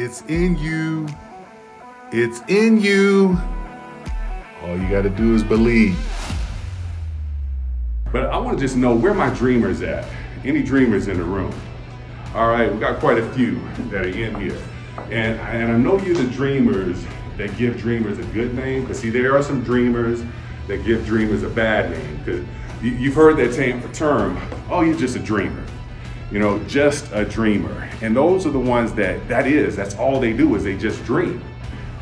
It's in you. It's in you. All you got to do is believe. But I want to just know where my dreamers at. Any dreamers in the room? All right, we got quite a few that are in here. And I know you're the dreamers that give dreamers a good name. Because see, there are some dreamers that give dreamers a bad name. Because you've heard that term, oh, you're just a dreamer. You know, just a dreamer. And those are the ones that's all they do is they just dream.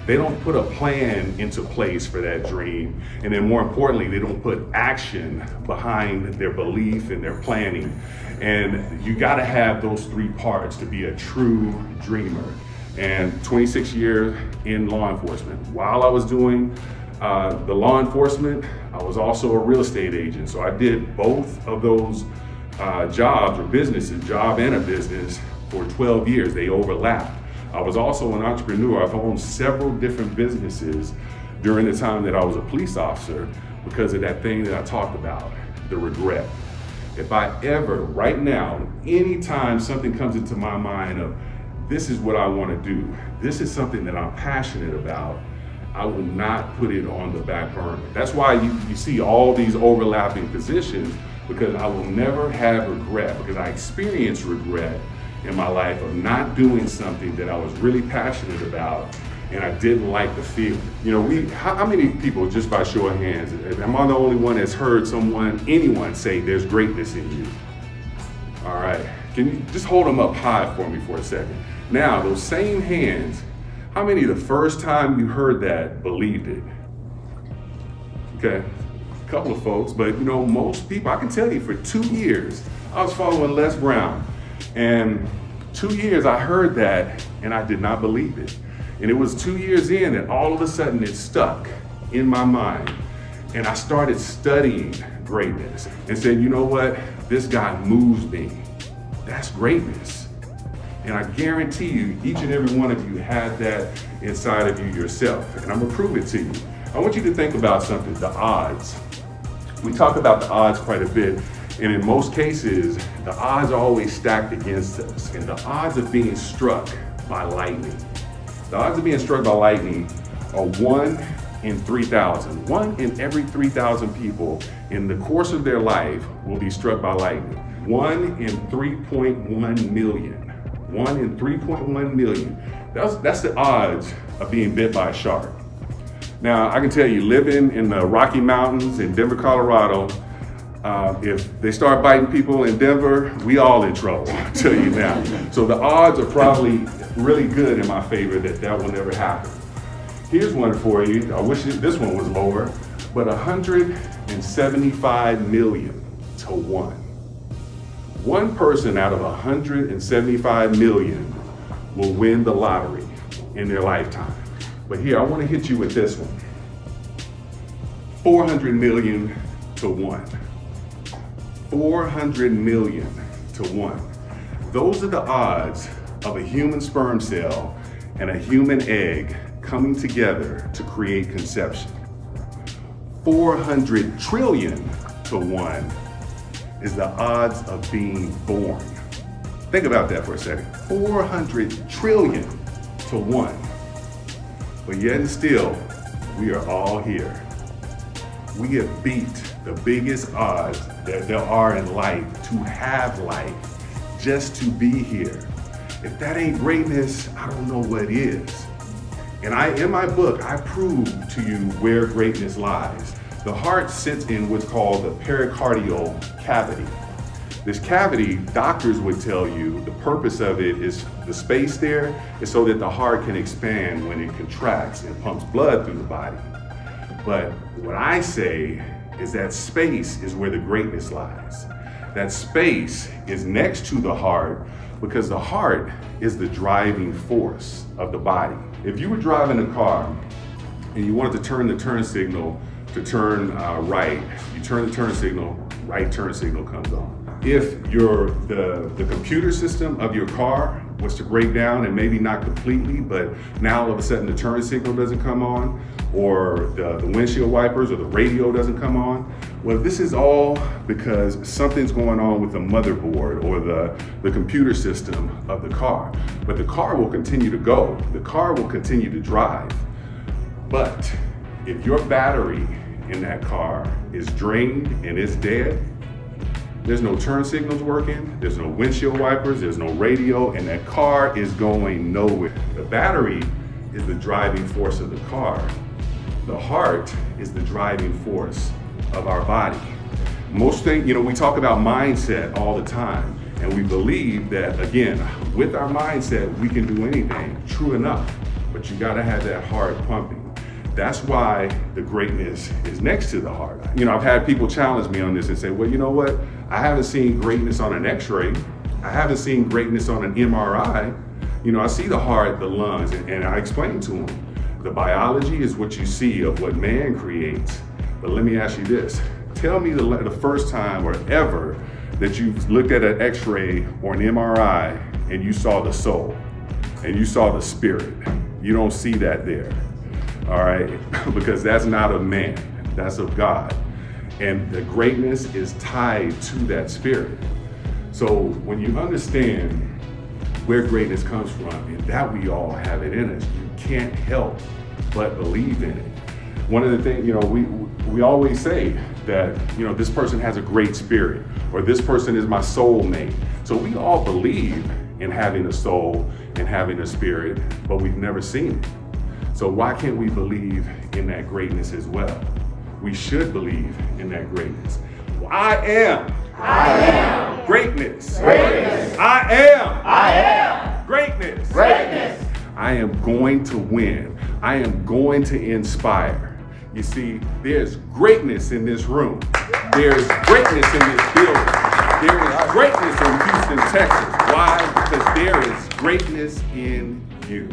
They don't put a plan into place for that dream. And then more importantly, they don't put action behind their belief and their planning. And you gotta have those three parts to be a true dreamer. And 26 years in law enforcement. While I was doing the law enforcement, I was also a real estate agent. So I did both of those jobs or businesses, job and a business, for 12 years. They overlapped. I was also an entrepreneur. I've owned several different businesses during the time that I was a police officer because of that thing that I talked about, the regret. If I ever, right now, anytime something comes into my mind of this is what I want to do, this is something that I'm passionate about, I will not put it on the back burner. That's why you see all these overlapping positions, because I will never have regret, because I experienced regret in my life of not doing something that I was really passionate about and I didn't like the feeling. You know, how many people, just by show of hands, am I the only one that's heard anyone say there's greatness in you? All right, can you just hold them up high for me for a second? Now, those same hands, how many the first time you heard that believed it? Okay. A couple of folks, but you know, most people, I can tell you for 2 years, I was following Les Brown, and 2 years I heard that and I did not believe it. And it was 2 years in that all of a sudden it stuck in my mind, and I started studying greatness and said, you know what, this guy moves me. That's greatness. And I guarantee you, each and every one of you had that inside of you yourself, and I'm gonna prove it to you. I want you to think about something, the odds. We talk about the odds quite a bit, and in most cases, the odds are always stacked against us. And the odds of being struck by lightning, the odds of being struck by lightning are 1 in 3,000. 1 in every 3,000 people in the course of their life will be struck by lightning. 1 in 3.1 million. 1 in 3.1 million. That's the odds of being bit by a shark. Now, I can tell you, living in the Rocky Mountains in Denver, Colorado, if they start biting people in Denver, we all in trouble, I'll tell you now. So the odds are probably really good in my favor that will never happen. Here's one for you. I wish this one was lower, but 175 million to 1. One person out of 175 million will win the lottery in their lifetime. But here, I want to hit you with this one. 400 million to 1. 400 million to 1. Those are the odds of a human sperm cell and a human egg coming together to create conception. 400 trillion to 1 is the odds of being born. Think about that for a second. 400 trillion to 1. But yet and still, we are all here. We have beat the biggest odds that there are in life to have life, just to be here. If that ain't greatness, I don't know what is. And in my book, I prove to you where greatness lies. The heart sits in what's called the pericardial cavity. This cavity, doctors would tell you, the purpose of it is the space there is so that the heart can expand when it contracts and pumps blood through the body. But what I say is that space is where the greatness lies. That space is next to the heart because the heart is the driving force of the body. If you were driving a car and you wanted to turn the turn signal to turn right, you turn the turn signal right turn signal comes on. If the computer system of your car was to break down, and maybe not completely, but now all of a sudden the turn signal doesn't come on, or the windshield wipers or the radio doesn't come on, well, this is all because something's going on with the motherboard or the computer system of the car. But the car will continue to go. The car will continue to drive. But if your battery in that car is drained and it's dead, there's no turn signals working, there's no windshield wipers, there's no radio, and that car is going nowhere. The battery is the driving force of the car. The heart is the driving force of our body. Most things, we talk about mindset all the time, and we believe that, again, with our mindset, we can do anything. True enough, but you gotta have that heart pumping. That's why the greatness is next to the heart. I've had people challenge me on this and say, well, you know what? I haven't seen greatness on an x-ray. I haven't seen greatness on an MRI. I see the heart, the lungs, and I explain to them, the biology is what you see of what man creates. But let me ask you this. Tell me the first time or ever that you looked at an x-ray or an MRI and you saw the soul and you saw the spirit. You don't see that there. All right, because that's not of man, that's of God. And the greatness is tied to that spirit. So when you understand where greatness comes from, and that we all have it in us, you can't help but believe in it. One of the things, we always say that, this person has a great spirit, or this person is my soulmate. So we all believe in having a soul and having a spirit, but we've never seen it. So why can't we believe in that greatness as well? We should believe in that greatness. I am greatness. I am greatness. I am going to win. I am going to inspire. You see, there's greatness in this room. There's greatness in this building. There is greatness in Houston, Texas. Why? Because there is greatness in you.